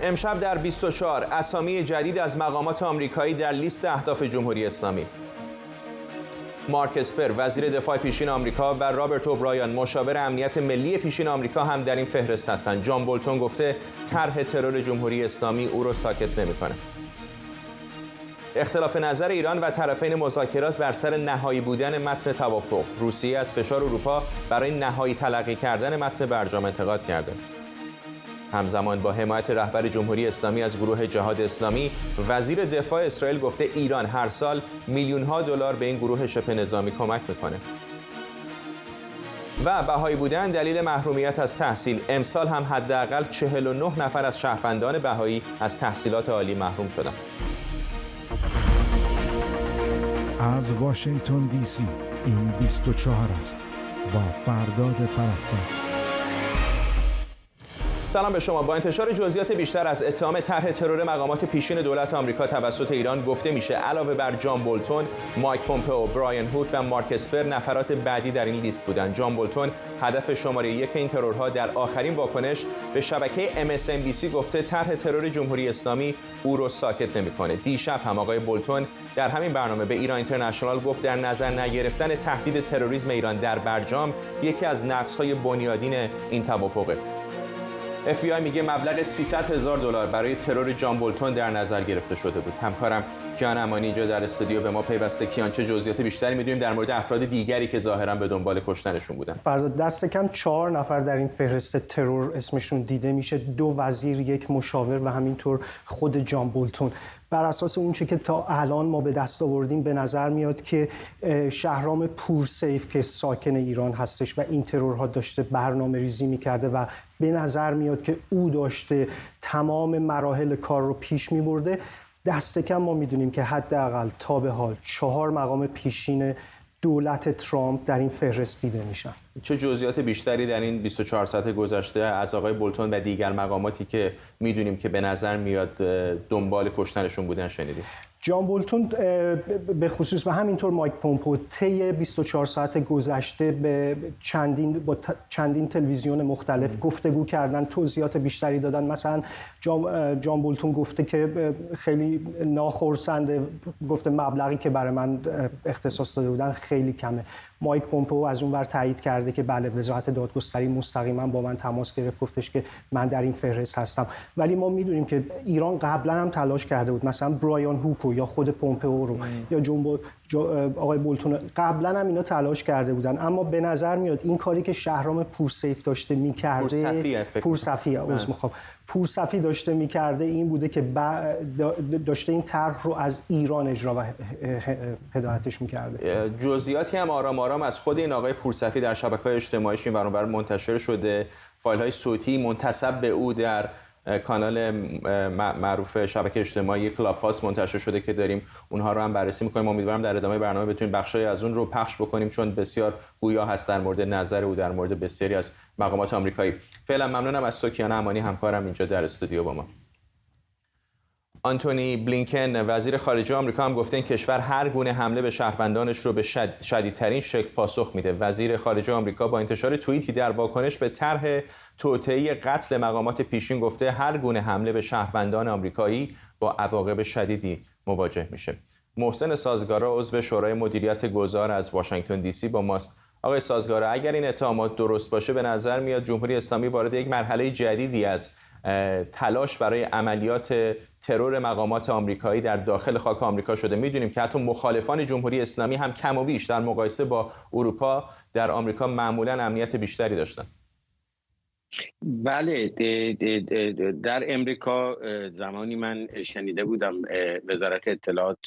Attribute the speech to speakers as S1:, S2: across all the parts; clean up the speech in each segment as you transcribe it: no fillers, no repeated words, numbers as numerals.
S1: امشب در 24 اسامی جدید از مقامات آمریکایی در لیست اهداف جمهوری اسلامی. مارک اسپر وزیر دفاع پیشین آمریکا و رابرت اوبرایان مشاور امنیت ملی پیشین آمریکا هم در این فهرست هستند. جان بولتون گفته طرح ترور جمهوری اسلامی او را ساکت نمی‌کنه. اختلاف نظر ایران و طرفین مذاکرات بر سر نهایی بودن متن توافق. روسیه از فشار اروپا برای نهایی تلقی کردن متن برجام انتقاد کرده. همزمان با حمایت رهبر جمهوری اسلامی از گروه جهاد اسلامی، وزیر دفاع اسرائیل گفته ایران هر سال میلیون‌ها دلار به این گروه شبه نظامی کمک میکنه. و بهایی بودن دلیل محرومیت از تحصیل. امسال هم حداقل 49 نفر از شهروندان بهایی از تحصیلات عالی محروم شدند.
S2: از واشنگتن دی سی این 24 است با فرداد فرحزاد.
S1: سلام به شما. با انتشار جزئیات بیشتر از اتهام طرح ترور مقامات پیشین دولت آمریکا توسط ایران، گفته میشه علاوه بر جان بولتون، مایک پومپئو، برایان هوک و مارک اسپر نفرات بعدی در این لیست بودند. جان بولتون هدف شماره یک این ترورها در آخرین واکنش به شبکه MSNBC گفته طرح ترور جمهوری اسلامی او رو ساکت نمیکنه. دیشب هم آقای بولتون در همین برنامه به ایران اینترنشنال گفت در نظر نگرفتن تهدید تروریسم ایران در برجام یکی از نقص‌های بنیادین این توافقه. FBI میگه مبلغ $300,000 برای ترور جان بولتون در نظر گرفته شده بود. همکارم کیان امانی اینجا در استودیو به ما پیوسته. کیان، چه جزئیات بیشتری میدونیم در مورد افراد دیگری که ظاهرا به دنبال کشتنشون بودن؟
S3: فردا دست کم 4 نفر در این فهرست ترور اسمشون دیده میشه، 2 وزیر، 1 مشاور و همینطور خود جان بولتون. بر اساس اونچه که تا الان ما به دست آوردیم به نظر میاد که شهرام پورسیف که ساکن ایران هستش و این ترورها داشته برنامه ریزی میکرده و به نظر میاد که او داشته تمام مراحل کار رو پیش میبرده. دست کم ما میدونیم که حداقل تا به حال 4 مقام پیشین دولت ترامپ در این فهرست دیده میشن.
S1: چه جزئیات بیشتری در این 24 ساعت گذشته از آقای بولتون و دیگر مقاماتی که میدونیم که به نظر میاد دنبال کشتنشون بودن شنیدیم؟
S3: جان بولتون به خصوص و همینطور مایک پومپئو طی 24 ساعت گذشته به چندین تلویزیون مختلف گفتگو کردن، توضیحات بیشتری دادن. مثلا جان بولتون گفته که خیلی ناخرسنده، گفته مبلغی که برای من اختصاص داده بودن خیلی کمه. مایک پومپئو از اون ور تایید کرده که بله، وزارت دادگستری مستقیما با من تماس گرفت، گفتش که من در این فهرست هستم. ولی ما میدونیم که ایران قبلا هم تلاش کرده بود، مثلا برایان هوک یا خود پومپئو رو یا آقای بولتون قبلا هم اینا تلاش کرده بودن، اما به نظر میاد این کاری که شهرام پورسیف داشته میکرده، پورصفی داشته میکرده این بوده که داشته این طرح رو از ایران اجرا و هدایتش میکرده.
S1: جزئیاتی هم آرام آرام از خود این آقای پورصفی در شبکه‌های اجتماعیش این ور اون ور منتشر شده. فایل‌های صوتی منتسب به او در کانال معروف شبکه اجتماعی کلاب هاوس منتشر شده که داریم اونها رو هم بررسی می‌کنیم. امیدوارم در ادامه برنامه بتونیم بخشای از اون رو پخش بکنیم، چون بسیار گویا هست در مورد نظر او در مورد بسیاری از مقامات آمریکایی. فعلا ممنونم از تو کیان امانی، همکارم اینجا در استودیو با ما. آنتونی بلینکن وزیر خارجه آمریکا هم گفته این کشور هر گونه حمله به شهروندانش رو به شدیدترین شکل پاسخ میده. وزیر خارجه آمریکا با انتشار توییتی در واکنش به طرح توطئه قتل مقامات پیشین گفته هر گونه حمله به شهروندان آمریکایی با عواقب شدیدی مواجه میشه. محسن سازگارا عضو شورای مدیریت گذار از واشنگتن دی سی با ماست. آقای سازگارا، اگر این اتهامات درست باشه به نظر میاد جمهوری اسلامی وارد یک مرحله جدیدی از تلاش برای عملیات ترور مقامات آمریکایی در داخل خاک آمریکا شده. میدونیم که حتی مخالفان جمهوری اسلامی هم کم و بیش در مقایسه با اروپا در آمریکا معمولا امنیت بیشتری داشتن.
S4: بله، در امریکا زمانی من شنیده بودم وزارت اطلاعات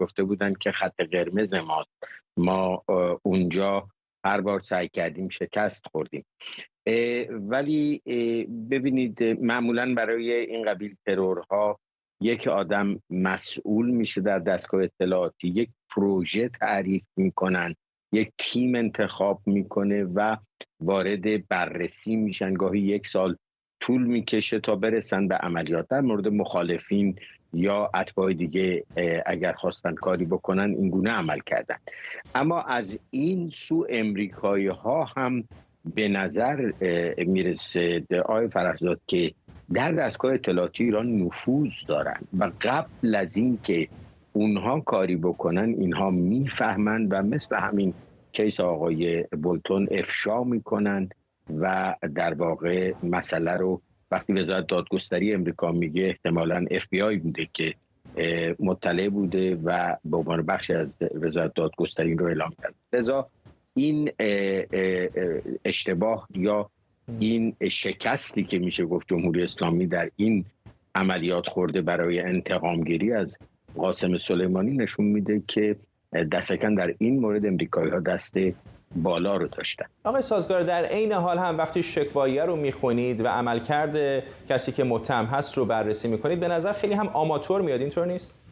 S4: گفته بودن که خط قرمز ماست، ما اونجا هر بار سعی کردیم شکست خوردیم. ولی ببینید معمولا برای این قبیل ترورها یک آدم مسئول میشه در دستگاه اطلاعاتی، یک پروژه تعریف میکنن، یک تیم انتخاب میکنه و وارد بررسی میشن. گاهی 1 سال طول میکشه تا برسن به عملیات. در مورد مخالفین یا اتباع دیگه اگر خواستن کاری بکنن این گونه عمل کردن. اما از این سو امریکایی ها هم به نظر میرسه آقای فرحزاد که در دستگاه اطلاعاتی ایران نفوذ دارن و قبل از این که اونها کاری بکنن اینها میفهمند و مثل همین کیس آقای بولتون افشا میکنن و در واقع مسئله رو وقتی وزارت دادگستری امریکا میگه احتمالاً FBI بوده که مطلع بوده و به عنوان بخش از وزارت دادگستری رو اعلام کرد. لذا این اشتباه یا این شکستی که میشه گفت جمهوری اسلامی در این عملیات خورده برای انتقامگیری از قاسم سلیمانی نشون میده که دستکن در این مورد امریکایی‌ها دست بالا رو داشتن.
S1: آقای سازگار، در عین حال هم وقتی شکواییه رو میخونید و عملکرد کسی که متهم هست رو بررسی میکنید به نظر خیلی هم آماتور میاد، اینطور نیست؟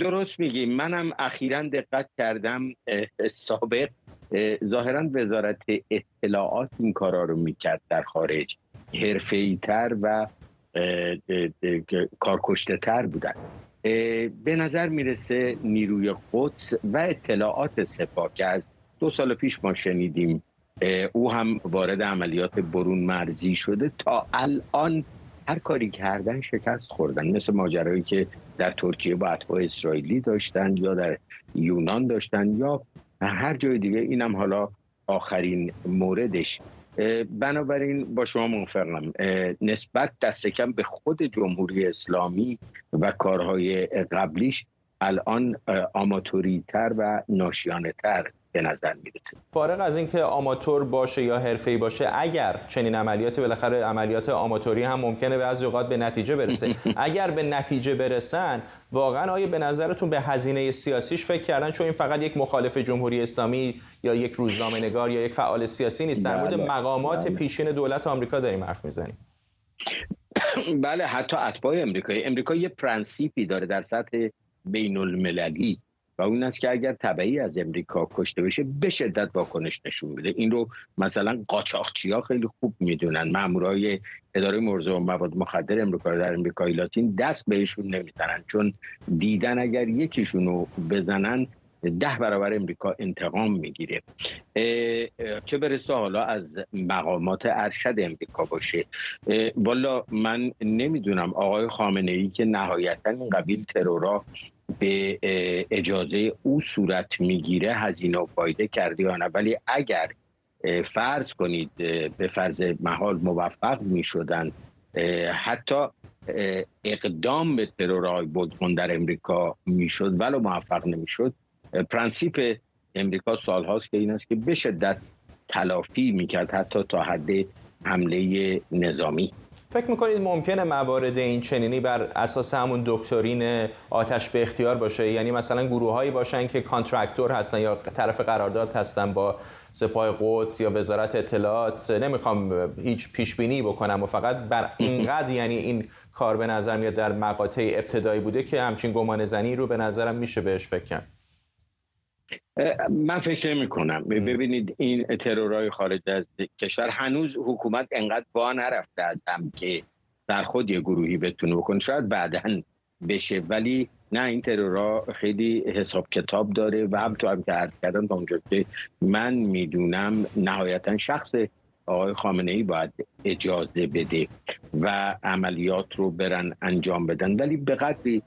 S4: درست میگی. منم اخیراً دقت کردم سابق ظاهراً وزارت اطلاعات این کارا رو میکرد در خارج، حرفه‌ای‌تر و کارکشته تر بودن. به نظر میرسه نیروی قدس و اطلاعات سپاه که از 2 سال پیش ما شنیدیم او هم وارد عملیات برون مرزی شده، تا الان هر کاری کردن شکست خوردن، مثل ماجرایی که در ترکیه با اتباع اسرائیلی داشتن یا در یونان داشتن یا هر جای دیگه. اینم حالا آخرین موردش. بنابراین با شما موافقم، نسبت دست کم به خود جمهوری اسلامی و کارهای قبلیش الان آماتوری تر و ناشیانه تر به نظر میرسه.
S1: فارغ از اینکه آماتور باشه یا حرفه‌ای باشه، اگر چنین عملیاتی، بالاخره عملیات آماتوری هم ممکنه بعضی اوقات به نتیجه برسه، اگر به نتیجه برسن، واقعا آیا به نظرتون به هزینه سیاسیش فکر کردن؟ چون این فقط یک مخالف جمهوری اسلامی یا یک روزنامه‌نگار یا یک فعال سیاسی نیست، در مورد مقامات پیشین دولت آمریکا داریم حرف میزنیم.
S4: بله، حتی اتباع امریکا یه پرنسیپی داره در سطح بین المللی و اون است که اگر تبعی از امریکا کشته بشه به شدت واکنش نشون میده. این رو مثلا قاچاقچی‌ها خیلی خوب میدونن. مامورای اداره مرزه و مواد مخدر امریکا در امریکای لاتین دست بهشون نمیزنن، چون دیدن اگر یکیشون رو بزنن 10 برابر امریکا انتقام میگیره. چه برسه حالا از مقامات ارشد امریکا باشه. والا من نمیدونم آقای خامنه‌ای که نهایتا این قبیل ترورها به اجازه او صورت میگیره هزینه و فایده کرده یا نه، ولی اگر فرض کنید به فرض محال موفق میشدن حتی اقدام به ترورهای بودکن در امریکا میشد ولو موفق نمیشد، پرنسیپ امریکا سالهاست که این است که به شدت تلافی میکرد حتی تا حد حمله نظامی.
S1: فکر میکنید ممکنه موارد این چنینی بر اساس همون دکترین آتش به اختیار باشه؟ یعنی مثلا گروه‌هایی باشن که کانترکتور هستن یا طرف قرارداد هستن با سپاه قدس یا وزارت اطلاعات؟ نمیخوام هیچ پیش بینی بکنم و فقط بر اینقدر یعنی این کار به نظر میاد در مقاطع ابتدایی بوده که همچین گمان زنی رو به نظرم میشه بهش فکر کرد.
S4: من فکر نمی کنم. ببینید این ترورهای خارج از کشور هنوز حکومت انقدر وا نرفته از هم که در خود یه گروهی بتونه بکنه، شاید بعداً بشه، ولی نه، این ترورها خیلی حساب کتاب داره و همونطور هم که عرض کردم تا اونجا که من میدونم نهایتاً شخص آقای خامنه‌ای باید اجازه بده و عملیات رو برن انجام بدن، ولی به قدری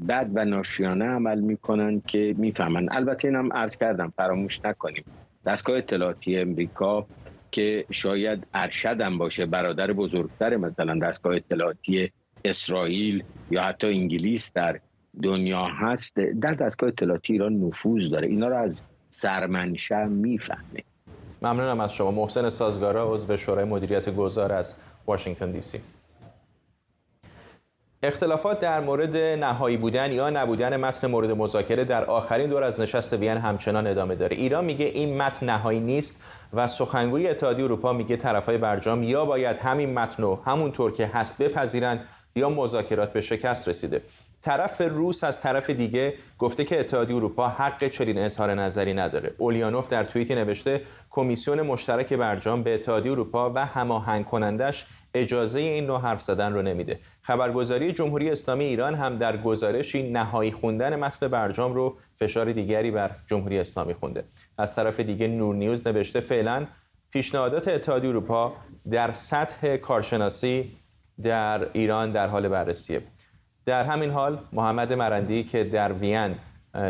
S4: بد و ناشیانه عمل میکنن که میفهمن. البته اینم عرض کردم فراموش نکنیم دستگاه اطلاعاتی امریکا که شاید ارشدم باشه، برادر بزرگتر مثلا دستگاه اطلاعاتی اسرائیل یا حتی انگلیس در دنیا هست، در دستگاه اطلاعاتی ایران نفوذ داره. اینا رو از سرمنشأ میفهمه.
S1: ممنونم از شما. محسن سازگارا، عضو شورای مدیریت گذار از واشنگتن دی سی. اختلافات در مورد نهایی بودن یا نبودن متن مورد مذاکره در آخرین دور از نشست وین همچنان ادامه داره. ایران میگه این متن نهایی نیست و سخنگوی اتحادیه اروپا میگه طرفای برجام یا باید همین متن رو همونطور که هست بپذیرن یا مذاکرات به شکست رسیده. طرف روس از طرف دیگه گفته که اتحادیه اروپا حق چنین اظهار نظری نداره. اولیانوف در توییتی نوشته کمیسیون مشترک برجام به اتحادیه اروپا و هماهنگ کنندش اجازه این نوع حرف زدن رو نمیده. خبرگزاری جمهوری اسلامی ایران هم در گزارشی نهایی خوندن متن برجام رو فشار دیگری بر جمهوری اسلامی خونده. از طرف دیگه نور نیوز نوشته فعلا پیشنهادات اتحادیه اروپا در سطح کارشناسی در ایران در حال بررسیه. در همین حال محمد مرندی که در وین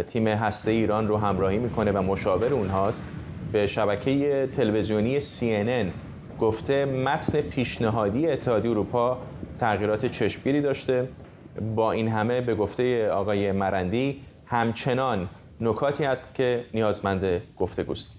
S1: تیم هسته ایران رو همراهی میکنه و مشاور اونهاست، به شبکه تلویزیونی CNN گفته متن پیشنهادی اتحادیه اروپا تغییرات چشمگیری داشته. با این همه به گفته آقای مرندی همچنان نکاتی هست که نیازمند گفتگوست.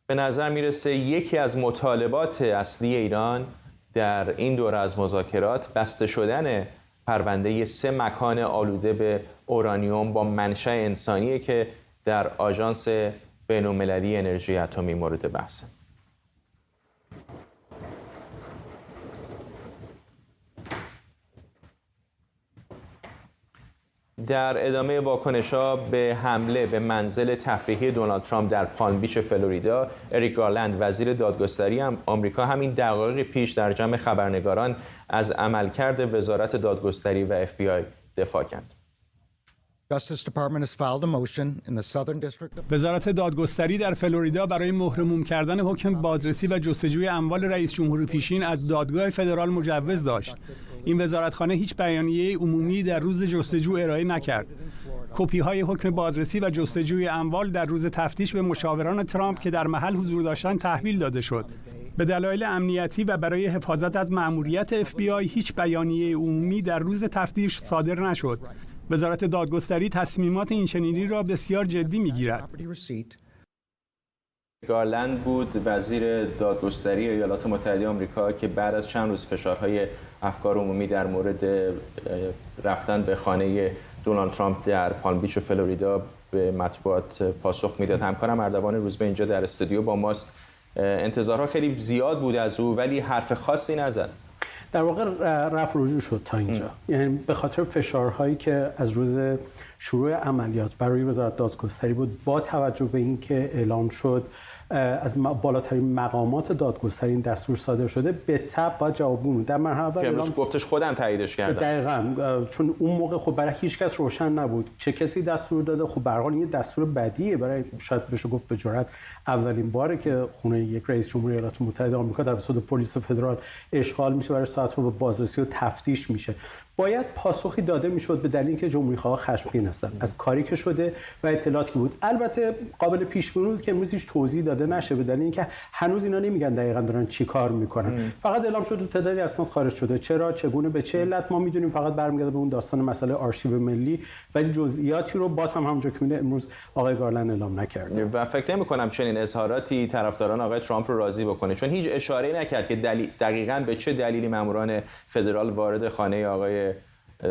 S1: به نظر میرسه یکی از مطالبات اصلی ایران در این دوره از مذاکرات بسته شدن پرونده 3 مکان آلوده به اورانیوم با منشأ انسانیه که در آژانس بین‌المللی انرژی اتمی مورد بحثه. در ادامه واکنش‌ها به حمله به منزل تفریحی دونالد ترامپ در پالم بیچ فلوریدا، اریک گارلند وزیر دادگستری آمریکا همین دقایق پیش در جمع خبرنگاران از عملکرد وزارت دادگستری و FBI دفاع کرد.
S5: وزارت دادگستری در فلوریدا برای مهرموم کردن حکم بازرسی و جستجوی اموال رئیس جمهور پیشین از دادگاه فدرال مجوز داشت. این وزارتخانه هیچ بیانیه عمومی در روز جستجو ارائه نکرد. کپی‌های حکم بازرسی و جستجوی اموال در روز تفتیش به مشاوران ترامپ که در محل حضور داشتند تحویل داده شد. به دلایل امنیتی و برای حفاظت از مأموریت FBI هیچ بیانیه عمومی در روز تفتیش صادر نشد. وزارت دادگستری تصمیمات اینچنینی را بسیار جدی می‌گیرد.
S1: گارلند بود وزیر دادگستری ایالات متحده آمریکا که بعد از چند روز فشارهای افکار عمومی در مورد رفتن به خانه دونالد ترامپ در پالم بیچ و فلوریدا به مطبوعات پاسخ میداد. همکارم اردوان روزبه اینجا در استودیو با ماست. انتظارها خیلی زیاد بود از او ولی حرف خاصی نزد.
S6: در واقع رفع رجوع شد تا اینجا. یعنی به خاطر فشارهایی که از روز شروع عملیات برای وزارت دادگستری بود، با توجه به اینکه اعلام شد از بالاترین مقامات دادگستری این دستور صادر شده، به تبع با جوابگو بود. در مرحله اول
S1: اعلام گفتش خودم تاییدش کردم.
S6: دقیقاً، چون اون موقع خب برای هیچ کس روشن نبود چه کسی دستور داده. خب به هر حال این دستور بدیه، برای شاید بشه گفت به جرئت اولین باره که خونه یک رئیس جمهور ایالات متحده آمریکا توسط پلیس فدرال اشغال میشه، برای ساعت‌ها به بازرسی و تفتیش میشه. باید پاسخی داده میشد به دلیل اینکه جمهوری‌خواها خشمگین هستند از کاری که شده و اطلاعاتی که بود. البته قابل پیش بینی بود که امروز هیچ توضیح داده نشه به دلیل اینکه هنوز اینا نمیگن دقیقاً دارن چی کار میکنن. فقط اعلام شده تعدادی اسناد خارج شده. چرا، چگونه، به چه علت ما میدونیم، فقط برمیگرده به اون داستان مسئله آرشیو ملی، ولی جزئیاتی رو باز هم همونجا که میده امروز آقای گارلند اعلام نکرده
S1: و فکر نمی‌کنم چنین اظهاراتی طرفداران آقای ترامپ رو راضی بکنه، چون هیچ اشاره‌ای نکرد که دقیقاً به چه دلیلی ماموران فدرال وارد خانه آقای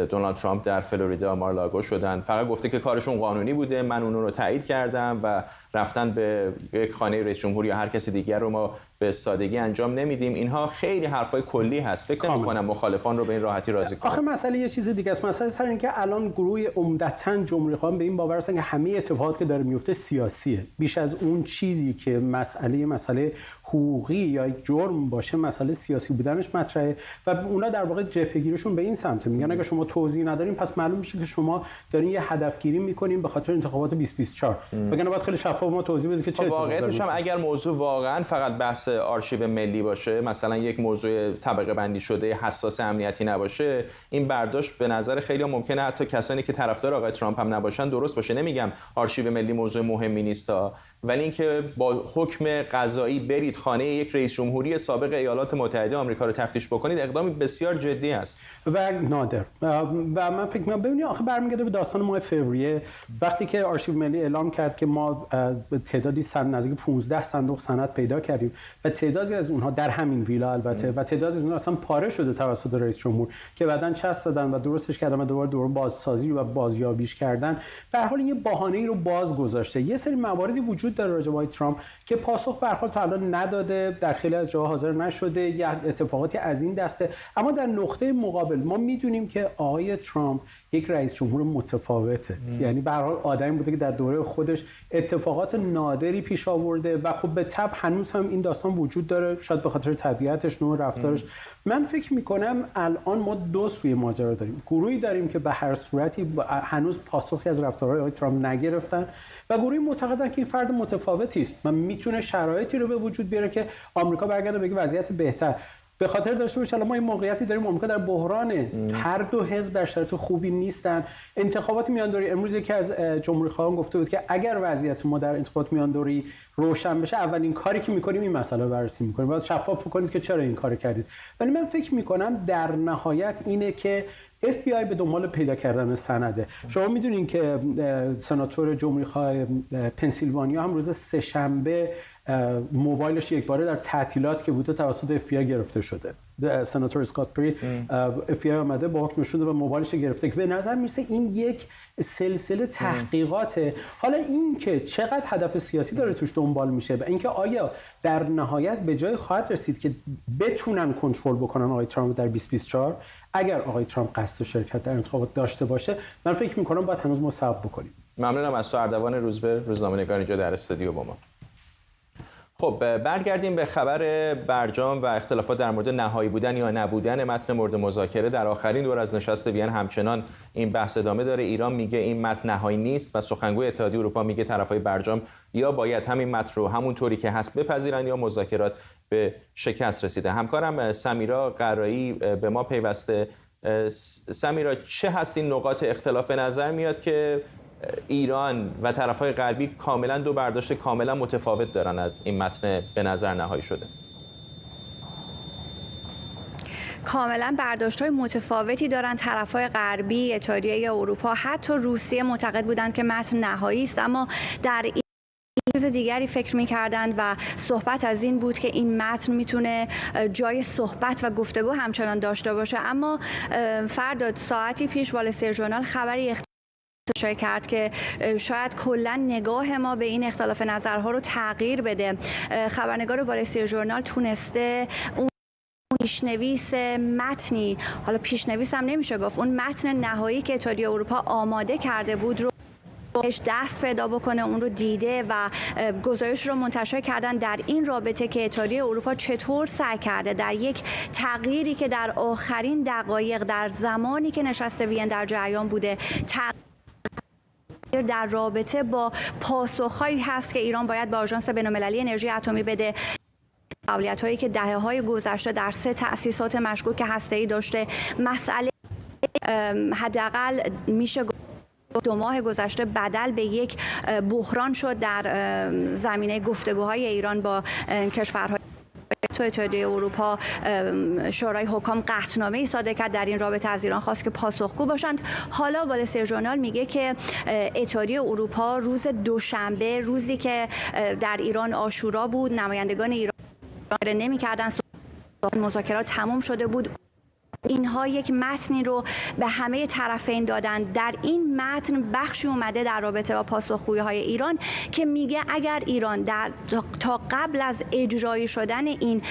S1: دونالد ترامپ در فلوریدا مار-ا-لاگو شدن. فقط گفته که کارشون قانونی بوده، من اون رو تایید کردم و رفتن به یک خانه رئیس جمهور یا هر کسی دیگر رو ما به سادگی انجام نمیدیم. اینها خیلی حرفای کلی هست. فکر نمی‌کنم مخالفان رو به این راحتی راضی کنه.
S6: آخه مسئله یه چیز دیگه است. مسئله سر اینکه الان گروه عمدتاً جمهوری‌خواهان به این باور هستن که همه اتفاقاتی که داره میفته سیاسیه، بیش از اون چیزی که مسئله حقوقی یا یک جرم باشه، مسئله سیاسی بودنش مطرحه و اونا در واقع جبهه‌گیریشون به این سمت میگن اگه شما توضیح ندارین پس معلوم میشه که شما دارین یه هدفگیری میکنین به خاطر انتخابات 2024. وگرنه باید خیلی شفاف ما توضیح بدید که چه
S1: واقعیتش هم اگر موضوع واقعا فقط بحث آرشیو ملی باشه، مثلا یک موضوع طبقه بندی شده حساس امنیتی نباشه، این برداشت به نظر خیلی ممکنه حتی کسانی که طرفدار آقای ترامپ هم نباشن درست باشه. نمیگم آرشیو ملی موضوع مهمی نیست، ولی اینکه با حکم قضایی برید خانه یک رئیس جمهوری سابق ایالات متحده آمریکا رو تفتیش بکنید، اقدامی بسیار جدی است و
S6: نادر. و من فکر می‌کنم ببینید آخه برمیگرده به داستان ماه فوریه وقتی که آرشیو ملی اعلام کرد که ما تعدادی نزدیک 15 صندوق سند پیدا کردیم و تعدادی از اونها در همین ویلا البته و تعدادی از اونها اصلا پاره شده توسط رئیس جمهور که بعداً چسب دادن و درستش کردن و دوباره بازسازی و بازیابیش کردن. به هر حال این بهانه‌ای رو باز گذاشته. یه سری مواردی وجود داره راجع به ترامپ که پاسخ به هر حال تا الان نداده، در خیلی از جاها حاضر نشده، یا اتفاقاتی از این دسته. اما در نقطه مقابل ما میدونیم که آقای ترامپ یک رئیس جمهور متفاوته. یعنی به هر حال آدمی بوده که در دوره خودش اتفاقات نادری پیش آورده و خب به تبع هنوز هم این داستان وجود داره، شاید به خاطر طبیعتش، نوع رفتارش. من فکر میکنم الان ما دو سوی ماجرا داریم. گروهی داریم که به هر صورتی هنوز پاسخی از رفتارهای آقای ترامپ نگرفتن و گروهی معتقدن که این فرد متفاوتی است و میتونه شرایطی رو به وجود بیاره که آمریکا برگرده بگه وضعیت بهتر. به خاطر داشته باشید ما این موقعیتی داریم آمریکا در بحرانه، هر دو حزب در شرایط خوبی نیستن. انتخابات میاندوری امروز یکی از جمهوری‌خواهان گفته بود که اگر وضعیت ما در انتخابات میاندوری روشن بشه اولین کاری که می‌کنیم این مسئله رو بررسی می‌کنیم، باید شفاف کنید که چرا این کارو کردید. ولی من فکر می‌کنم در نهایت اینه که FBI به دنبال پیدا کردن سنده. شما میدونین که سناتور جمهوری‌خواه پنسیلوانیا هم روز سه‌شنبه موبایلش یک باره در تعطیلات که بوده توسط FBI گرفته شده. سناتور اسکات پری FBI اومده با حکم شده و موبایلش گرفته که به نظر میسه این یک سلسله تحقیقاته. حالا این که چقدر هدف سیاسی داره توش دنبال میشه و اینکه آیا در نهایت به جای خواهد رسید که بتونن کنترل بکنن آقای ترامپ در 2024 اگر آقای ترامپ قصد شرکت در انتخابات داشته باشه، من فکر میکنم باید هنوز مصاحبه بکنیم.
S1: ممنونم از تو اردوان روزبه، روزنامه‌نگار اینجا در استودیو با ما. خب برگردیم به خبر برجام و اختلافات در مورد نهایی بودن یا نبودن متن مورد مذاکره. در آخرین دور از نشست وین همچنان این بحث ادامه داره. ایران میگه این متن نهایی نیست و سخنگوی اتحادیه اروپا میگه طرفای برجام یا باید همین متن رو همون طوری که هست بپذیرن یا مذاکرات به شکست رسیده. همکارم سمیرا قرایی به ما پیوسته. سمیرا، چه هست این نقاط اختلاف؟ به نظر میاد که ایران و طرفهای غربی کاملا دو برداشت کاملا متفاوت دارن از این متن به نظر نهایی شده.
S7: کاملا برداشت‌های متفاوتی دارن. طرف‌های غربی، اتحادیه اروپا، حتی روسیه معتقد بودند که متن نهایی است، اما در این چیز دیگری فکر می‌کردند و صحبت از این بود که این متن میتونه جای صحبت و گفتگو همچنان داشته باشه. اما فردا ساعتی پیش وال استریت ژورنال خبری اشاره کرد که شاید کلا نگاه ما به این اختلاف نظرها رو تغییر بده. خبرنگار وال استریت ژورنال تونسته اون پیشنویس متنی، حالا پیشنویس هم نمیشه گفت، اون متن نهایی که اتحادیه اروپا آماده کرده بود رو دست پیدا بکنه، اون رو دیده و گزارش رو منتشر کردن در این رابطه که اتحادیه اروپا چطور سعی کرده در یک تغییری که در آخرین دقایق در زمانی که نشست وین در جریان بوده در رابطه با پاسخهایی هست که ایران باید به آژانس بین‌المللی انرژی اتمی بده، فعالیت‌هایی که دهه‌های گذشته در 3 تأسیسات مشکوک هسته‌ای داشته. مسئله حداقل میشه 2 ماه گذشته بدل به یک بحران شد در زمینه گفتگوهای ایران با کشورهای اتحادیه اروپا. شورای حکام قطعنامه‌ای صادر کرد در این رابطه، از ایران خواست که پاسخگو باشند. حالا وال استریت ژورنال میگه که اتحادیه اروپا روز دوشنبه، روزی که در ایران عاشورا بود، نمایندگان ایران نمی‌کردن، مذاکرات تمام شده بود، اینها یک متنی رو به همه طرفین دادن. در این متن بخشی اومده در رابطه با پاسخگویی‌های ایران که میگه اگر ایران تا قبل از اجرایی شدن این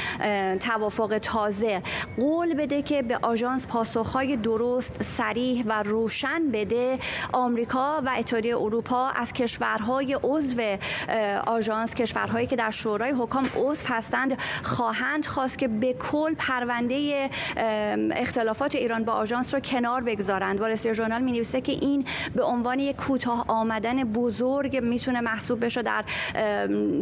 S7: توافق تازه قول بده که به آژانس پاسخهای درست، صریح و روشن بده، آمریکا و اتحادیه اروپا از کشورهای عضو آژانس، کشورهایی که در شورای حکام عضو هستند، خواهند خواست که به کل پرونده اختلافات ایران با آژانس را کنار بگذارند. وال استریت ژورنال می‌نویسه که این به عنوان یک کوتاه آمدن بزرگ میتونه محسوب بشه در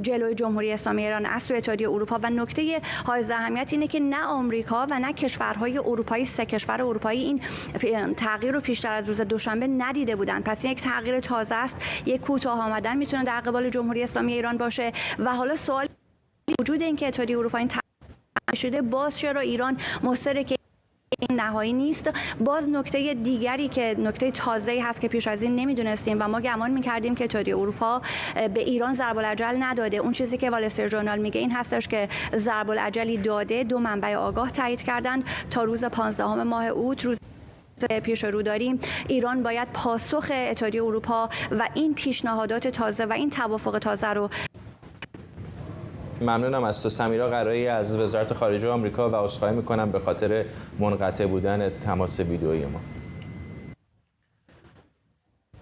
S7: جلوی جمهوری اسلامی ایران از سوی اتحادیه اروپا و نکته حائز اهمیت اینه که نه آمریکا و نه کشورهای اروپایی، 3 کشور اروپایی این تغییر رو پیشتر از روز دوشنبه ندیده بودند. پس این یک تغییر تازه است، یک کوتاه آمدن میتونه در قبال جمهوری اسلامی ایران باشه و حالا سوال وجود این که اتحادیه اروپا این شده، باز چرا ایران مصر که این نهایی نیست؟ باز نکته دیگری که نکته تازه‌ای هست که پیش از این نمیدونستیم و ما گمان می‌کردیم که اتحادیه اروپا به ایران ضرب الاجل نداده. اون چیزی که وال استریت ژورنال میگه این هستش که ضرب الاجلی داده. 2 منبع آگاه تایید کردند تا روز 15 ماه اوت، روز پیش رو داریم، ایران باید پاسخ اتحادیه اروپا و این پیشنهادات تازه و این توافق تازه رو.
S1: ممنونم از تو سمیرا قرایی از وزارت خارجه آمریکا و عذرخواهی میکنم به خاطر منقطع بودن تماس ویدئویی ما.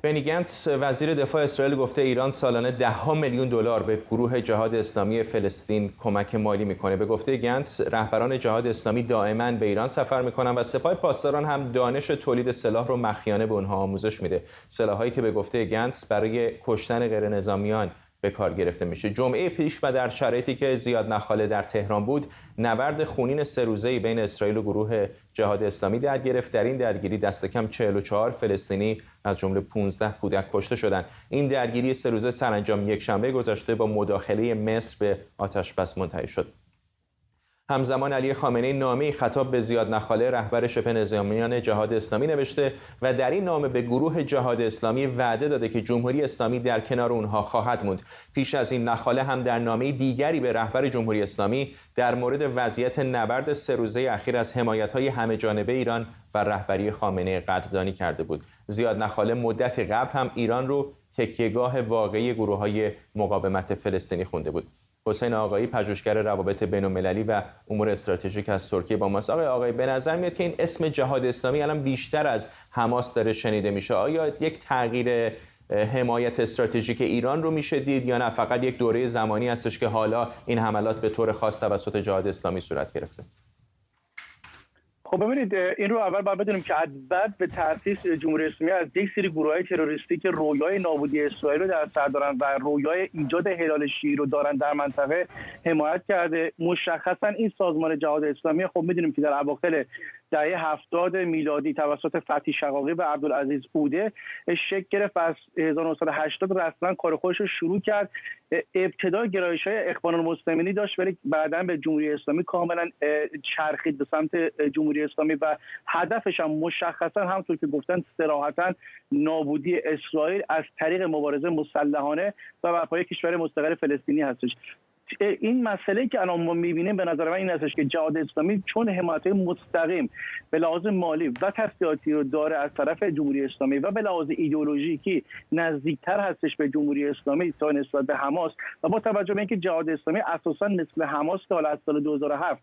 S1: بنی گنتس وزیر دفاع اسرائیل گفته ایران سالانه $10 میلیون به گروه جهاد اسلامی فلسطین کمک مالی میکنه. به گفته گنتس رهبران جهاد اسلامی دائما به ایران سفر میکنن و سپاه پاسداران هم دانش تولید سلاح رو مخفیانه به اونها آموزش میده. سلاحایی که به گفته گنتس برای کشتن غیر نظامیان به کار گرفته میشه. جمعه پیش و در شرایطی که زیاد نخاله در تهران بود، نبرد خونین 3 روزه‌ای بین اسرائیل و گروه جهاد اسلامی در گرفت. در این درگیری دست کم 44 فلسطینی از جمله 15 کودک کشته شدند. این درگیری 3 روزه سرانجام یکشنبه گذشته با مداخله مصر به آتش‌بس منتهی شد. همزمان علی خامنه‌ای نامه‌ای خطاب به زیاد نخاله رهبر شبه نظامیان جهاد اسلامی نوشته و در این نامه به گروه جهاد اسلامی وعده داده که جمهوری اسلامی در کنار اونها خواهد موند. پیش از این نخاله هم در نامه دیگری به رهبر جمهوری اسلامی در مورد وضعیت نبرد 3 روزه اخیر از حمایت‌های همه‌جانبه ایران و رهبری خامنه‌ای قدردانی کرده بود. زیاد نخاله مدت قبل هم ایران رو تکیهگاه واقعی گروه‌های مقاومت فلسطینی خونده بود. حسین آقایی پژوهشگر روابط بین‌المللی و امور استراتژیک از ترکیه با ماست. آقایی به نظر میاد که این اسم جهاد اسلامی الان بیشتر از حماس داره شنیده میشه. آیا یک تغییر حمایت استراتژیک ایران رو میشه دید یا نه فقط یک دوره زمانی هستش که حالا این حملات به طور خاص توسط جهاد اسلامی صورت گرفته؟
S8: خب ببینید، این رو اول باید بدونیم که بعد به تأسیس جمهوری اسلامی از یک سری گروه‌های تروریستی که رویای نابودی اسرائیل رو در سر دارن و رویای ایجاد هلال شیعی رو دارن در منطقه حمایت کرده. مشخصا این سازمان جهاد اسلامی خب میدونیم که در اواخر دهه 70 میلادی توسط فتحی شقاقی و عبدالعزیز عوده شکل گرفت. از 1980 رسما کار خودش رو شروع کرد. ابتدا گرایش‌های اخوان المسلمینی داشت ولی بعداً به جمهوری اسلامی کاملا چرخید به سمت جمهوری اسلامی و هدفش هم مشخصا همونطور که گفتن صراحتاً نابودی اسرائیل از طریق مبارزه مسلحانه و برپای کشور مستقل فلسطینی هستش. این مسئله که الان ما می‌بینیم به نظر من این هستش که جهاد اسلامی چون حمایت مستقیم به لحاظ مالی و تسلیحاتی رو داره از طرف جمهوری اسلامی و به لحاظ ایدئولوژیکی نزدیکتر هستش به جمهوری اسلامی تا نسبت به حماس و با توجه به اینکه جهاد اسلامی اساساً مثل حماس که حالا از سال 2007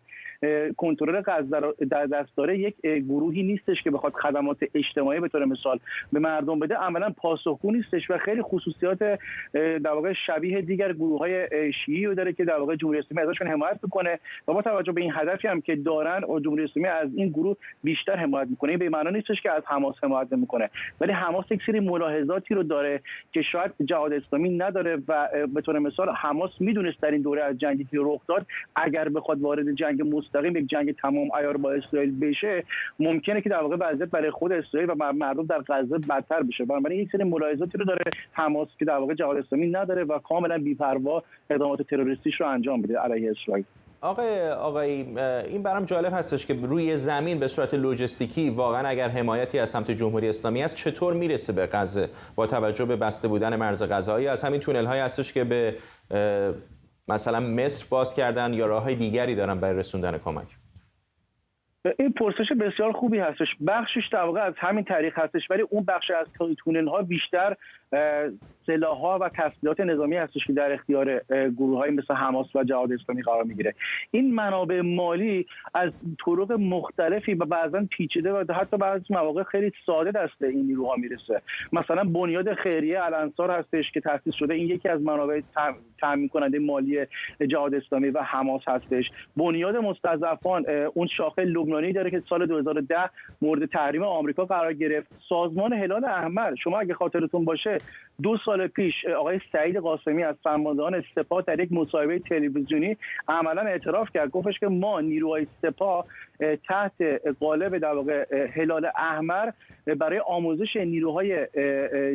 S8: کنترل غزه رو در دست داره، یک گروهی نیستش که بخواد خدمات اجتماعی به طور مثال به مردم بده، عملاً پاسخگو نیستش و خیلی خصوصیات در واقع شبیه دیگر گروه‌های شیعی رو داره که در واقع جمهوری اسلامی ازشون حمایت میکنه و با توجه به این هدفی هم که دارن و جمهوری اسلامی از این گروه بیشتر حمایت میکنه. این به معنی نیستش که از حماس حمایت نمیکنه، ولی حماس یک سری ملاحظاتی رو داره که شاید جهاد اسلامی نداره و به طور مثال حماس میدونست در این دوره از جنگی که رخ داد اگر بخواد وارد جنگ مستقیم، یک جنگ تمام عیار با اسرائیل بشه، ممکنه که در واقع وضعیت برای خود اسرائیل و مردم در غزه بدتر بشه. بنابراین یک سری ملاحظاتی رو داره حماس که در واقع جهاد اسلامی نداره و کاملا بی‌پروا اقدامات تروریستیش رو انجام بده علیه اسرائیل.
S1: آقای این برام جالب هستش که روی زمین به صورت لوجستیکی واقعا اگر حمایتی از سمت جمهوری اسلامی است چطور میرسه به غزه با توجه به بسته بودن مرز غزه؟ از همین تونل های هستش که به مثلا مصر باز کردن یا راههای دیگری دارن برای رسوندن کمک؟
S8: این پرسش بسیار خوبی هستش. بخشش در واقع از همین طریق هستش ولی اون بخش از تونل ها بیشتر سلاح‌ها و تسلیحات نظامی هستش که در اختیار گروه‌های مثل حماس و جهاد اسلامی قرار میگیره. این منابع مالی از طرق مختلفی و بعضاً پیچیده و حتی بعضی مواقع خیلی ساده دست این نیروها میرسه. مثلا بنیاد خیریه الانصار هستش که تأسیس شده، این یکی از منابع تامین کننده مالی جهاد اسلامی و حماس هستش. بنیاد مستضعفان اون شاخه لبنانی داره که سال 2010 مورد تحریم آمریکا قرار گرفت. سازمان هلال احمر، شما اگه خاطرتون باشه 2 سال پیش آقای سعید قاسمی از فرماندهان سپاه در یک مصاحبه تلویزیونی عملاً اعتراف کرد، گفتش که ما نیروهای سپاه تحت قالب در واقع هلال احمر برای آموزش نیروهای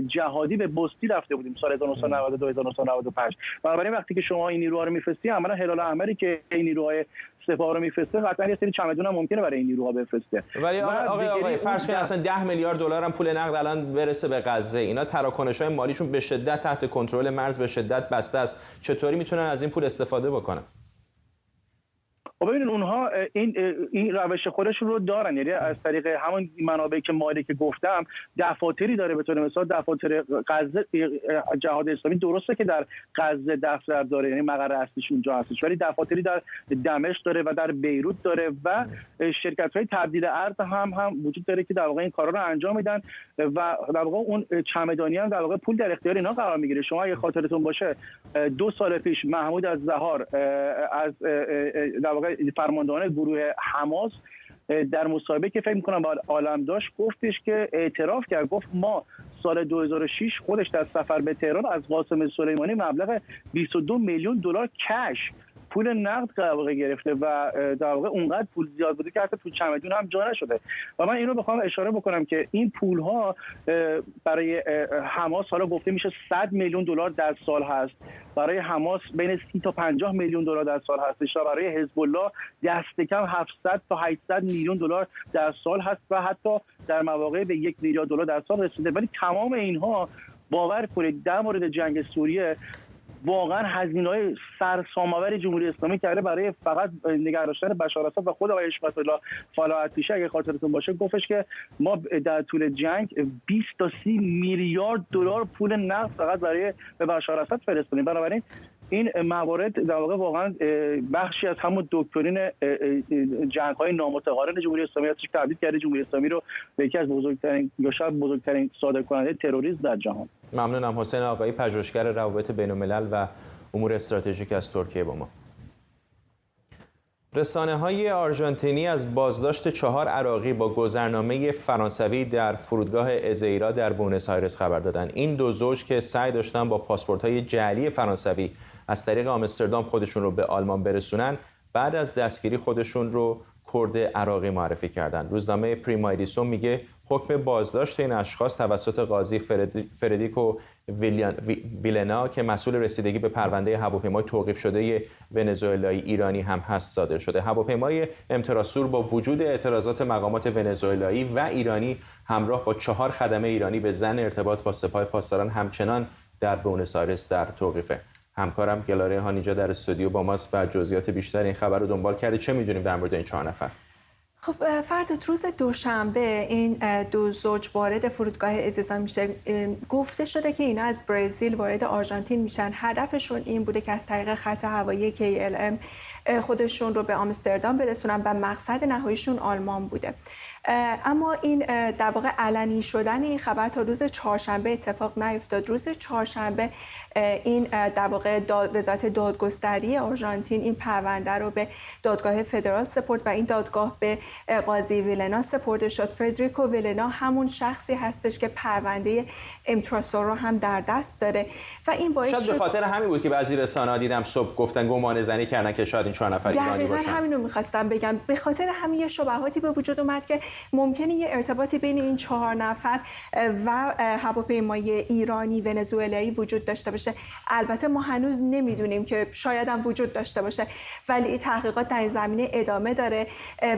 S8: جهادی به بستی رفته بودیم سال 1992 1995. بنابراین وقتی که شما این نیروها رو می‌فرستی، عملاً هلال احمری که این نیروهای سپاه رو می‌فرسته قطعاً یه سری چمدون هم ممکنه برای این نیروها بفرسته.
S1: ولی آقای فرض کنید اصلا 10 میلیارد دلار هم پول نقد الان برسه به غزه، اینا تراکنش‌های مالیشون به شدت تحت کنترل مرز به شدت بسته است، چطوری میتونن از این پول استفاده بکنن؟
S8: خب ببینید اونها این روش خودشون رو دارن، یعنی از طریق همون منابعی که مالی که گفتم دفاتری داره. به طور مثال دفاتر غزه جهاد اسلامی درسته که در غزه دفتر داره، یعنی مقر اصلیش اونجا هستش، ولی دفاتری در دمشق داره و در بیروت داره و شرکت‌های تبدیل ارز هم وجود داره که در واقع این کارا رو انجام میدن و در واقع اون چمدانی هم در واقع پول در اختیار اینا قرار میگیره. شما اگه خاطرتون باشه 2 سال پیش محمود الزهار از در واقع فرماندهان گروه حماس در مصاحبه که فکر می‌کنم با عالم داشت گفتش که اعتراف کرد، گفت ما سال 2006 خودش در سفر به تهران از قاسم سلیمانی مبلغ 22 میلیون دلار کش پول نقد در واقع گرفته و در واقع اونقدر پول زیاد بوده که حتی تو چمدون هم جا نشده. و من اینو بخوام اشاره بکنم که این پول ها برای حماس حالا گفته میشه 100 میلیون دلار در سال هست، برای حماس بین 30 تا 50 میلیون دلار در سال هستش و برای حزب الله دست کم 700 تا 800 میلیون دلار در سال هست و حتی در مواقع به 1 میلیارد دلار در سال رسیده. ولی تمام اینها باور کنید در مورد جنگ سوریه واقعا هزینه‌های سرسام‌آور جمهوری اسلامی کرده برای فقط نگه داشتن بشار اسد و خود آقای حشمت الله فلاحتیشه اگه خاطرتون باشه گفتش که ما در طول جنگ 20 تا 30 میلیارد دلار پول نقد فقط برای بشار اسد فرستادیم. بنابراین این موارد در واقع واقعا بخشی از همون دکترین جنگ‌های نامتقارن جمهوری اسلامی هست که تبدیل کرده جمهوری اسلامی رو به یکی از بزرگترین یا شاید بزرگترین صادرکننده تروریسم در جهان.
S1: ممنونم. حسین آقایی، پژوهشگر روابط بین‌الملل و امور استراتژیک از ترکیه با ما. رسانه‌های آرژانتینی از بازداشت 4 عراقی با گذرنامه فرانسوی در فرودگاه ازیرا در بوئنوس آیرس خبر دادند. این دو زوج که سعی داشتن با پاسپورت‌های جعلی فرانسوی از طریق آمستردام خودشون رو به آلمان برسونن، بعد از دستگیری خودشون رو کرد عراقی معرفی کردند. روزنامه پریما ادیسون میگه حکم بازداشت این اشخاص توسط قاضی فردریکو ویلنا که مسئول رسیدگی به پرونده هواپیمای توقیف شده ونزوئلایی ایرانی هم هست صادر شده. هواپیمای امتراسور با وجود اعتراضات مقامات ونزوئلایی و ایرانی همراه با 4 خدمه ایرانی به ضمن ارتباط با سپاه پاسداران همچنان در بوئنوس آیرس در توقیفه. همکارم گلاره هانیجا در استودیو با ماست و جزئیات بیشتر این خبر رو دنبال کرده. چه می‌دونیم در مورد این 4 نفر؟
S9: خب فرد روز دوشنبه این دو زوج وارد فرودگاه ازیزان میشه. گفته شده که اینا از برزیل وارد آرژانتین میشن. هدفشون این بوده که از طریق خط هوایی KLM خودشون رو به آمستردام برسونن و مقصد نهاییشون آلمان بوده. اما این در واقع علنی شدن این خبر تا روز چهارشنبه اتفاق نیفتاد. روز چهارشنبه این در واقع وزارت دادگستری آرژانتین این پرونده رو به دادگاه فدرال سپرد و این دادگاه به قاضی ویلنا سپرده شد. فردریکو ویلنا همون شخصی هستش که پرونده امتراسور رو هم در دست داره و این باعث
S1: شاید به خاطر همین بود که بعضی رسانه‌ها دیدم صبح گفتن گمان زنی کردن که شاید این 4 نفر ایرانی باشن.
S9: دقیقاً همین رو می‌خواستم بگم. به خاطر همین شبهاتی به وجود اومد که ممکنه یه ارتباطی بین این 4 نفر و هواپیمای ایرانی ونزوئلایی وجود داشته باشه. البته ما هنوز نمیدونیم که شاید هم وجود داشته باشه، ولی تحقیقات در این زمینه ادامه داره،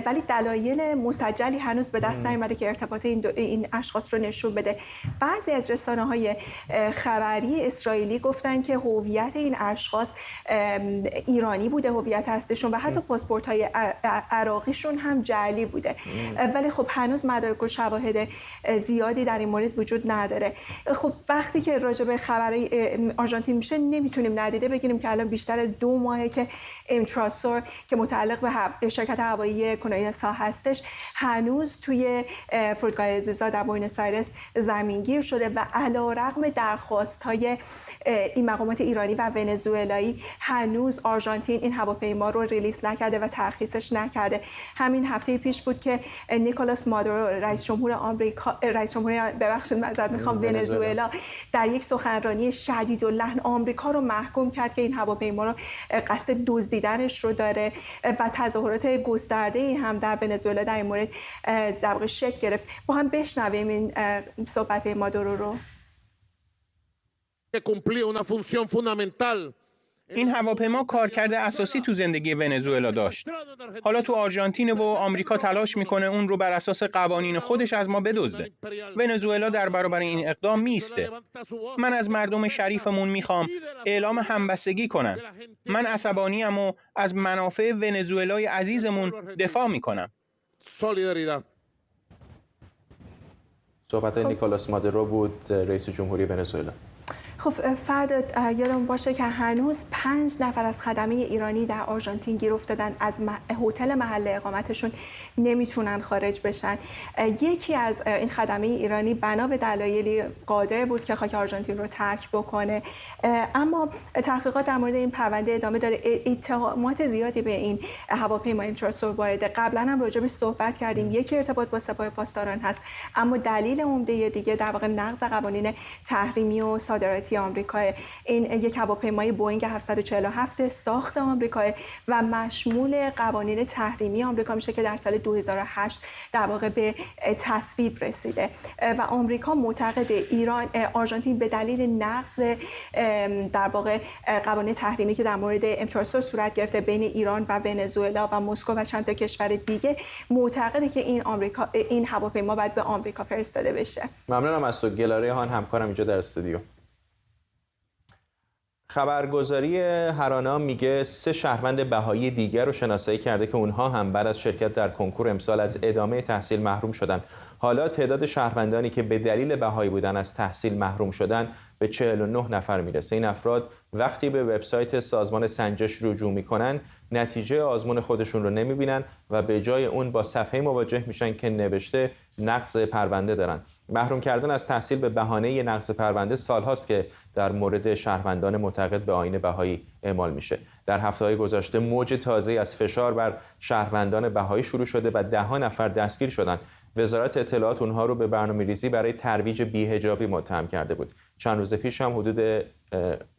S9: ولی دلایل مسجلی هنوز به دست نیامده که ارتباط این اشخاص رو نشون بده. بعضی از رسانه‌های خبری اسرائیلی گفتن که هویت این اشخاص ایرانی بوده، هویت هستشون و حتی پاسپورت‌های عراقیشون هم جعلی بوده. ولی خب هنوز مدارک و شواهد زیادی در این مورد وجود نداره. خب وقتی که راجع به خبرهای آرژانتین میشه نمیتونیم ندیده بگیریم که الان بیشتر از 2 ماهه که امتراسور که متعلق به شرکت هوایی کنایسا هستش هنوز توی فرودگاه ازیزا در بوئنوس آیرس زمینگیر شده و علیرغم درخواست‌های این مقامات ایرانی و ونزوئلایی هنوز آرژانتین این هواپیما رو ریلیز نکرده و ترخیصش نکرده. همین هفته پیش بود که نیکولاس مادورو رئیس جمهور ونزوئلا در یک سخنرانی شدیداللحن آمریکا رو محکوم کرد که این هواپیما رو قصد دزدیدنش رو داره و تظاهرات گسترده‌ای هم در ونزوئلا در این مورد در واقع شکل گرفت. با هم بشنویم این صحبت مادورو رو.
S10: این هواپیما کارکرد اساسی تو زندگی ونزوئلا داشت. حالا تو آرژانتین و آمریکا تلاش میکنه اون رو بر اساس قوانین خودش از ما بدزده. ونزوئلا در برابر این اقدام میسته. من از مردم شریفمون میخوام اعلام همبستگی کنن. من عصبانیم و از منافع ونزوئلای عزیزمون دفاع میکنم.
S1: صحبت نیکولاس مادورو بود، رئیس جمهوری ونزوئلا.
S9: خب فردا یادم باشه که هنوز 5 نفر از خدمه ایرانی در آرژانتین گیر افتادن، از هتل محل اقامتشون نمیتونن خارج بشن. یکی از این خدمه ایرانی بنا به دلایلی قادر بود که خاک آرژانتین رو ترک بکنه، اما تحقیقات در مورد این پرونده ادامه داره. اتهامات زیادی به این هواپیما امچارسو وارده. قبلا هم راجع بهش صحبت کردیم. یکی ارتباط با سپاه پاسداران هست، اما دلیل عمده دیگه در واقع نقض قوانین تحریمی و صادراتی آمریکا. این یک هواپیمای بوئینگ 747 ساخت آمریکا و مشمول قوانین تحریمی آمریکا میشه که در سال 2008 در واقع به تصویب رسیده و آمریکا معتقد آرژانتین به دلیل نقض در واقع قوانین تحریمی که در مورد امچارسو صورت گرفته بین ایران و ونزوئلا و مسکو و چند تا کشور دیگه، معتقده که این هواپیما باید به آمریکا فرستاده بشه.
S1: ممنونم از تو گلاره هان، همکارم اینجا در استودیو. خبرگزاری هرانا میگه 3 شهروند بهایی دیگر رو شناسایی کرده که اونها هم بعد از شرکت در کنکور امسال از ادامه تحصیل محروم شدن. حالا تعداد شهروندانی که به دلیل بهایی بودن از تحصیل محروم شدن به 49 نفر میرسه. این افراد وقتی به وبسایت سازمان سنجش رجوع میکنن نتیجه آزمون خودشون رو نمیبینن و به جای اون با صفحه مواجه میشن که نوشته نقض پرونده دارن. محروم کردن از تحصیل به بهانه نقض پرونده سالهاست که در مورد شهروندان معتقد به آیین بهایی اعمال میشه. در هفته‌های گذشته موج تازه‌ای از فشار بر شهروندان بهایی شروع شده و 10 نفر دستگیر شدند. وزارت اطلاعات اونها رو به برنامه‌ریزی برای ترویج بی‌حجابی متهم کرده بود. چند روز پیش هم حدود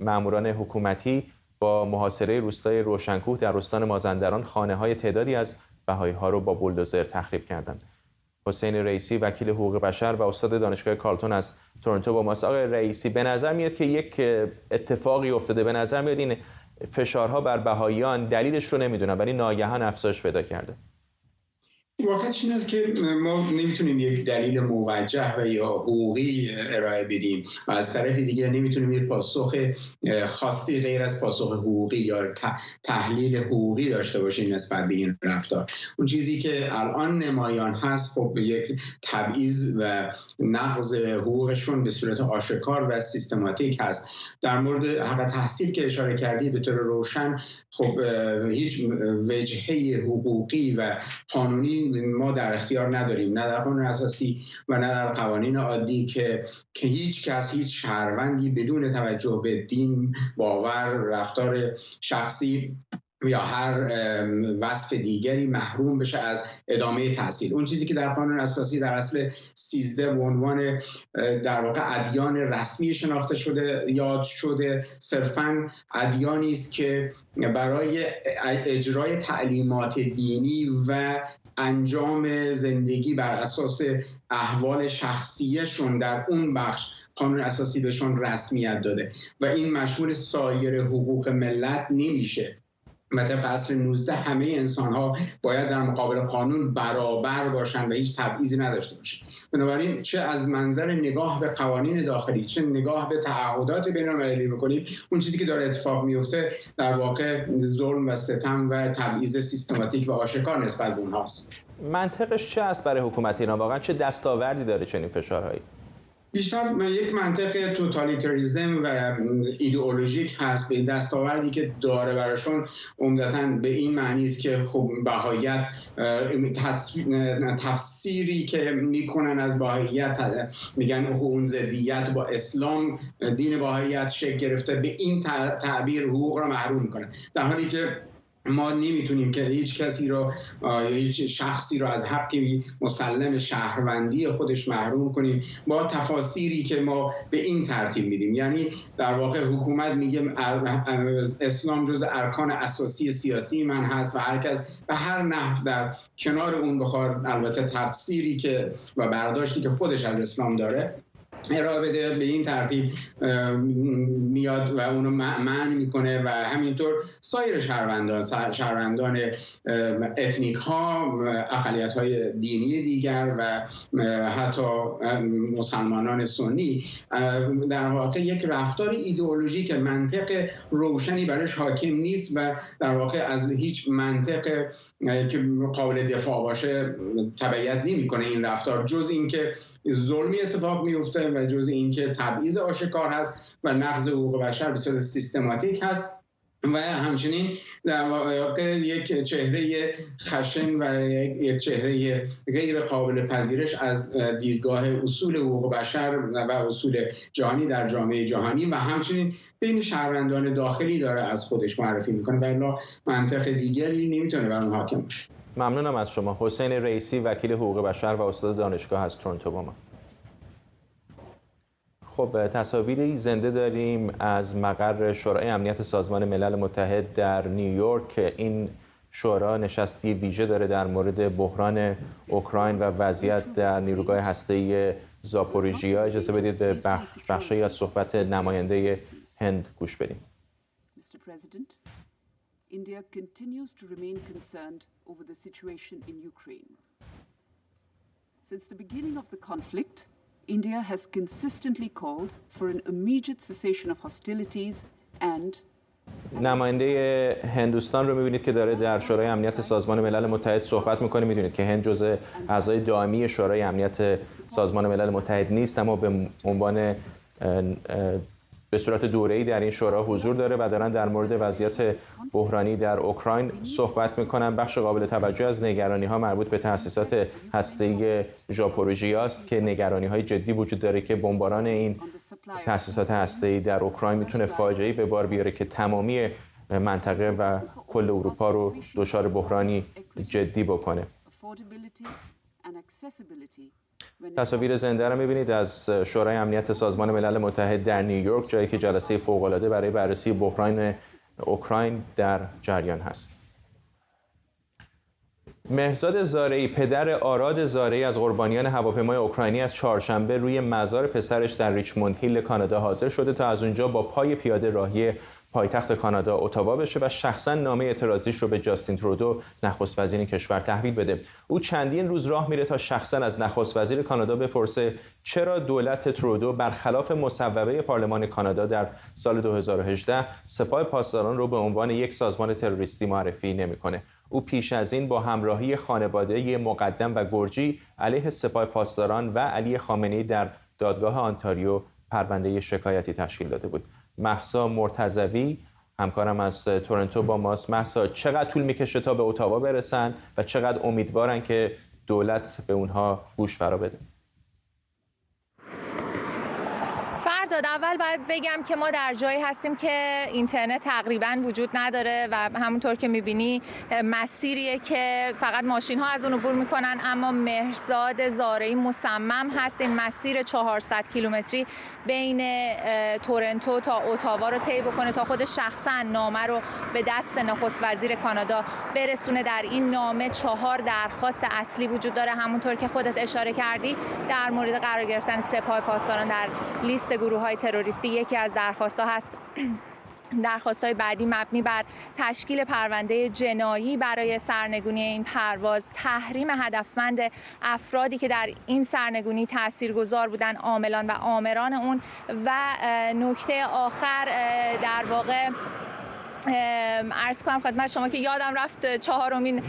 S1: ماموران حکومتی با محاصره روستای روشنکوه در استان مازندران خانه‌های تعدادی از بهایی‌ها رو با بولدوزر تخریب کردند. حسین رئیسی وکیل حقوق بشر و استاد دانشگاه کارلتون از تورنتو با ماست. آقای رئیسی، به نظر میاد که یک اتفاقی افتاده. به نظر میاد این فشارها بر بهاییان دلیلش رو نمیدونن ولی ناگهان افزایش پیدا کرده.
S11: واقعیتش این است که ما نمیتونیم یک دلیل موجه و یا حقوقی ارائه بدیم و از طرف دیگه نمیتونیم یک پاسخ خاصی غیر از پاسخ حقوقی یا تحلیل حقوقی داشته باشیم نسبت به این رفتار. اون چیزی که الان نمایان هست خب یک تبعیض و نقض حقوقشون به صورت آشکار و سیستماتیک هست. در مورد حق تحصیل که اشاره کردی به طور روشن خب هیچ وجهه حقوقی و قانونی ما در اختیار نداریم، نه در قانون اساسی و نه در قوانین عادی که هیچ کس، هیچ شهروندی بدون توجه به دین، باور، رفتار شخصی یا هر وصف دیگری محروم بشه از ادامه تحصیل. اون چیزی که در قانون اساسی در اصل 13 به عنوان در واقع ادیان رسمی شناخته شده، یاد شده، صرفاً ادیانی است که برای اجرای تعلیمات دینی و انجام زندگی بر اساس احوال شخصیشون در اون بخش قانون اساسی بهشون رسمیت داده و این مشمول سایر حقوق ملت نمیشه. طبق اصل 19 همه انسان‌ها باید در مقابل قانون برابر باشن و هیچ تبعیضی نداشته باشن. بنابراین چه از منظر نگاه به قوانین داخلی، چه نگاه به تعهدات بین‌المللی بکنیم، اون چیزی که داره اتفاق میفته در واقع ظلم و ستم و تبعیض سیستماتیک و آشکار نسبت به اونهاست.
S1: منطقش چه است برای حکومت ایران؟ واقعا چه دستاوردی داره چنین فشارهایی؟
S11: بیشتر یک منطق توتالیتاریسم و ایدئولوژیک هست. به دستاوردی که داره براشون عمدتاً به این معنی است که خب بهاییت، تفسیری که میکنن از بهاییت میگن اون ضدیت با اسلام، دین بهاییت شکل گرفته، به این تعبیر حقوق را محروم میکنن، در حالی که ما نمیتونیم که هیچ کسی رو، هیچ شخصی رو از حقی مسلم شهروندی خودش محروم کنیم با تفاسیری که ما به این ترتیب میدیم. یعنی در واقع حکومت میگه اسلام جز ارکان اساسی سیاسی من هست و هر کس به هر نحو در کنار اون بخواد البته تفسیری که و برداشتی که خودش از اسلام داره ارائه بده، به این ترتیب میاد و اونو منع میکنه و همینطور سایر شهروندان اتنیک ها، اقلیت های دینی دیگر و حتی مسلمانان سنی در واقع یک رفتار ایدئولوژیک منطق روشنی برایش حاکم نیست و در واقع از هیچ منطق که قابل دفاع باشه تبعیت نمیکنه این رفتار، جز اینکه ظلمی اتفاق میفته، متواصل و جز اینکه تبعیض آشکار هست و نقض حقوق بشر به صورت سیستماتیک هست و همچنین در واقع یک چهره خشن و یک چهره غیر قابل پذیرش از دیدگاه اصول حقوق بشر و اصول جهانی در جامعه جهانی و همچنین بین شهروندان داخلی داره از خودش معرفی میکنه و الا منطق دیگری نمیتونه بر اون حاکم باشه.
S1: ممنونم از شما. حسین رئیسی، وکیل حقوق بشر و استاد دانشگاه از تورنتو با ما. خب تصاویری زنده داریم از مقر شورای امنیت سازمان ملل متحد در نیویورک. این شورا نشستی ویژه داره در مورد بحران اوکراین و وضعیت در نیروگاه هسته‌ای زاپوریژیا. اجازه بدید به بخشی از صحبت نماینده هند گوش بدیم.
S12: India continues to remain concerned over the situation in Ukraine. Since the beginning of the conflict, India has consistently called for an immediate cessation of hostilities and
S1: نماینده هندوستان رو می‌بینید که داره در شورای امنیت سازمان ملل متحد صحبت می‌کنه. می‌دونید که هند جزء اعضای دائمی شورای امنیت سازمان ملل متحد نیست، اما به عنوان به صورت دوره‌ای در این شورا حضور داره و دارن در مورد وضعیت بحرانی در اوکراین صحبت میکنن. بخش قابل توجه از نگرانی‌ها مربوط به تأسیسات هسته‌ای ژاپوریژیا است که نگرانی‌های جدی وجود داره که بمباران این تأسیسات هسته‌ای در اوکراین میتونه فاجعه‌ای به بار بیاره که تمامی منطقه و کل اروپا رو دچار بحرانی جدی بکنه. تصاویر زنده را می‌بینید از شورای امنیت سازمان ملل متحد در نیویورک، جایی که جلسه فوق‌العاده برای بررسی بحران اوکراین در جریان هست. مهرزاد زارعی، پدر آراد زارعی از قربانیان هواپیمای اوکراینی، از چهارشنبه روی مزار پسرش در ریچموند هیل کانادا حاضر شده تا از اونجا با پای پیاده راهی پایتخت کانادا اتاوا بشه و شخصا نامه اعتراضیش رو به جاستین ترودو، نخست وزیر کشور، تحویل بده. او چندین روز راه میره تا شخصا از نخست وزیر کانادا بپرسه چرا دولت ترودو برخلاف مصوبه پارلمان کانادا در سال 2018 سپاه پاسداران رو به عنوان یک سازمان تروریستی معرفی نمیکنه. او پیش از این با همراهی خانواده مقدم و گرجی علیه سپاه پاسداران و علی خامنه‌ای در دادگاه آنتاریو پرونده شکایتی تشکیل داده بود. مهسا مرتضوی، همکارم از تورنتو با ماست. مهسا، چقدر طول میکشه تا به اتاوا برسن و چقدر امیدوارن که دولت به اونها گوش فرا بده؟
S13: فرداد، اول باید بگم که ما در جایی هستیم که اینترنت تقریباً وجود نداره و همونطور که میبینی مسیریه که فقط ماشین ها از اون عبور میکنن، اما مهرزاد زارعی مصمم هست این مسیر 400 کیلومتری بین تورنتو تا اتاوا رو طی بکنه تا خود شخصا نامه رو به دست نخست وزیر کانادا برسونه. در این نامه 4 درخواست اصلی وجود داره، همونطور که خودت اشاره کردی، در مورد قرار گرفتن سپاه پاسداران در لیست گروه‌های تروریستی. یکی از درخواست‌ها هست درخواست‌های بعدی مبنی بر تشکیل پرونده جنایی برای سرنگونی این پرواز، تحریم هدفمند افرادی که در این سرنگونی تاثیرگذار بودن، عاملان و آمران اون، و نکته آخر در واقع عرض کنم خدمت شما که یادم رفت چهارمین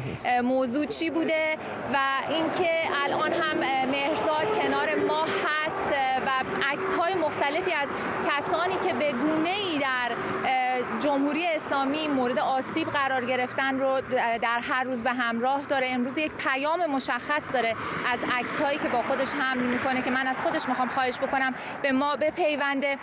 S13: موضوع چی بوده و اینکه الان هم مهرزاد کنار ما هست و عکس‌های مختلفی از کسانی که به گونه‌ای در جمهوری اسلامی مورد آسیب قرار گرفتن رو در هر روز به همراه داره. امروز یک پیام مشخص داره از عکس‌هایی که با خودش حمل می‌کنه که من از خودش می‌خوام خواهش بکنم به ما بپیونده.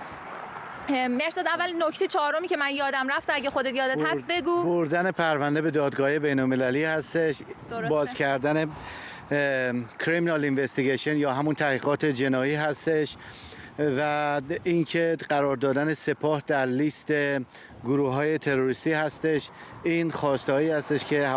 S13: مرساد، اول نکته چهارمی که من یادم رفت اگه خودت یادت هست بگو.
S14: بردن پرونده به دادگاه بین‌المللی هستش، باز کردن کریمینال اینوستیگیشن یا همون تحقیقات جنایی هستش و اینکه قرار دادن سپاه در لیست گروه‌های تروریستی هستش. این خواسته‌ای هستش که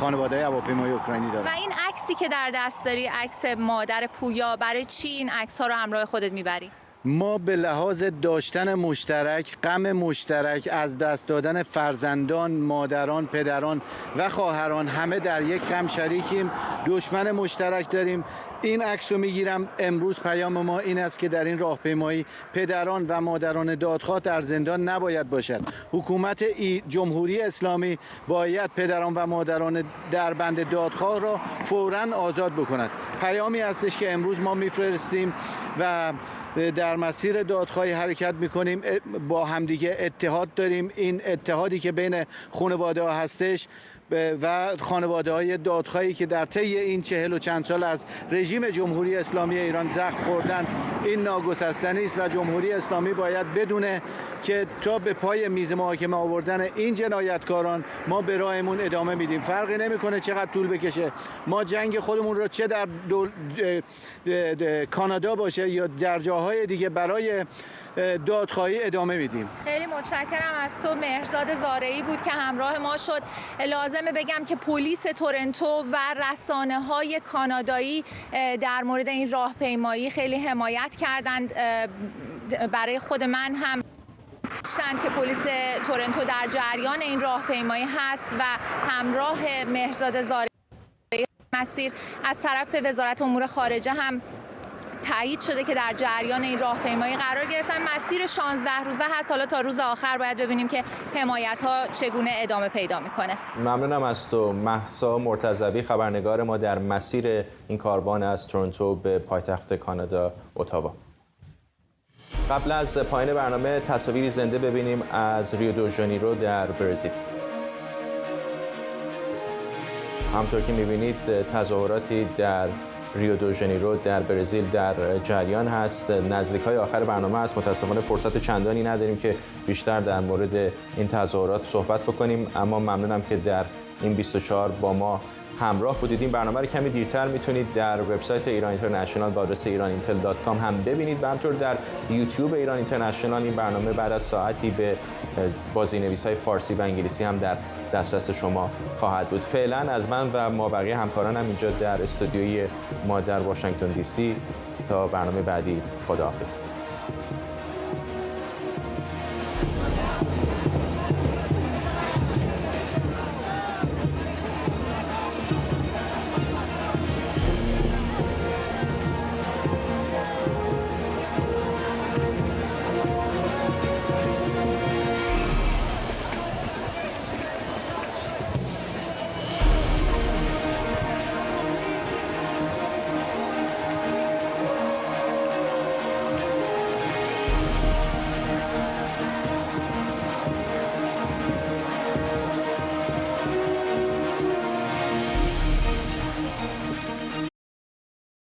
S14: خانواده هواپیمای اوکراینی دارن.
S13: و این عکسی که در دست داری، عکس مادر پویا، برای چی این عکس‌ها رو همراه خودت میبری؟
S14: ما به لحاظ داشتن مشترک، غم مشترک، از دست دادن فرزندان، مادران، پدران و خواهران، همه در یک غم شریکیم، دشمن مشترک داریم. این عکس رو میگیرم. امروز پیام ما این است که در این راهپیمایی پدران و مادران دادخواه در زندان نباید باشد. حکومت جمهوری اسلامی باید پدران و مادران در بند دادخواه را فوراً آزاد بکند. پیامی هستش که امروز ما میفرستیم و در مسیر دادخواهی حرکت میکنیم. با همدیگه اتحاد داریم. این اتحادی که بین خانواده ها هستش و خانواده های دادخواهی که در طی این 40 و چند سال از رژیم جمهوری اسلامی ایران زخم خوردن، این ناگسستنی است و جمهوری اسلامی باید بدونه که تا به پای میز محاکمه آوردن این جنایتکاران ما به راهمون ادامه میدیم. فرقی نمیکنه چقدر طول بکشه. ما جنگ خودمون رو چه در کانادا باشه یا در جاهای دیگه برای دادخواهی ادامه میدیم.
S13: خیلی متشکرم از تو. مهرزاد زارعی بود که همراه ما شد. لازمه بگم که پلیس تورنتو و رسانه‌های کانادایی در مورد این راهپیمایی خیلی حمایت کردند. برای خود من هم که پلیس تورنتو در جریان این راهپیمایی هست و همراه مهرزاد زارعی مسیر از طرف وزارت امور خارجه هم تایید شده که در جریان این راهپیمایی قرار گرفتن. مسیر 16 روزه هست. حالا تا روز آخر باید ببینیم که حمایت‌ها چگونه ادامه پیدا میکنه.
S1: ممنونم از تو. مهسا مرتضوی خبرنگار ما در مسیر این کاروان از تورنتو به پایتخت کانادا اتاوا. قبل از پایان برنامه تصاویری زنده ببینیم از ریو دو ژانیرو در برزیل. همطور که می‌بینید تظاهراتی در ریو دو ژانیرو در برزیل در جریان هست. نزدیکای آخر برنامه است. متأسفانه فرصت چندانی نداریم که بیشتر در مورد این تظاهرات صحبت بکنیم، اما ممنونم که در این 24 با ما همراه بودید. این برنامه رو کمی دیرتر میتونید در وبسایت ایران اینترنشنال با آدرس iranIntel.com هم ببینید و همینطور در یوتیوب ایران اینترنشنال این برنامه بعد از ساعتی به بازی‌نویس‌های فارسی و انگلیسی هم در دسترس شما خواهد بود. فعلا از من و ما بقیه همکارانم اینجا در استودیوی ما در واشنگتن دی سی تا برنامه بعدی خداحافظ.